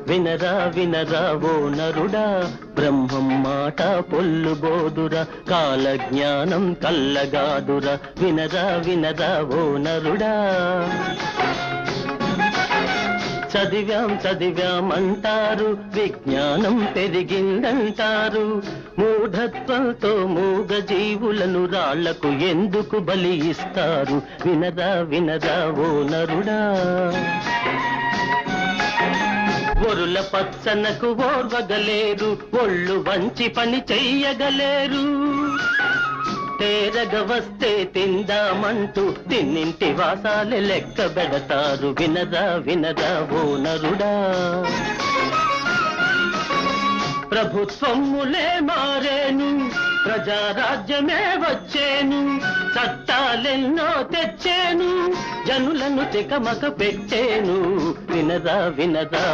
వినరా వినరా ఓ నరుడా, బ్రహ్మం మాట పొల్లుబోదురా, కాలజ్ఞానం కల్లగాదురా. వినరా వినరా ఓ నరుడా. చదివాం చదివాం అంటారు, విజ్ఞానం పెరిగిందంటారు. మూఢత్వంతో మూగ జీవులను రాళ్లకు ఎందుకు బలి ఇస్తారు? వినరా వినరా ఓ నరుడా. ఒరుల పచ్చనకు ఓర్వగలేరు, ఒళ్ళు వంచి పని చెయ్యగలేరు. తేరగ వస్తే తిందామంటూ తిన్నింటి వాసాలే లెక్క పెడతారు. వినరా వినరా ఓ నరుడా. ప్రభుత్వములే మారేను, ప్రజారాజ్యమే వచ్చేను, చట్టాలెన్నో తెచ్చేను, జనులను తికమక పెట్టేను. వినరా వినరా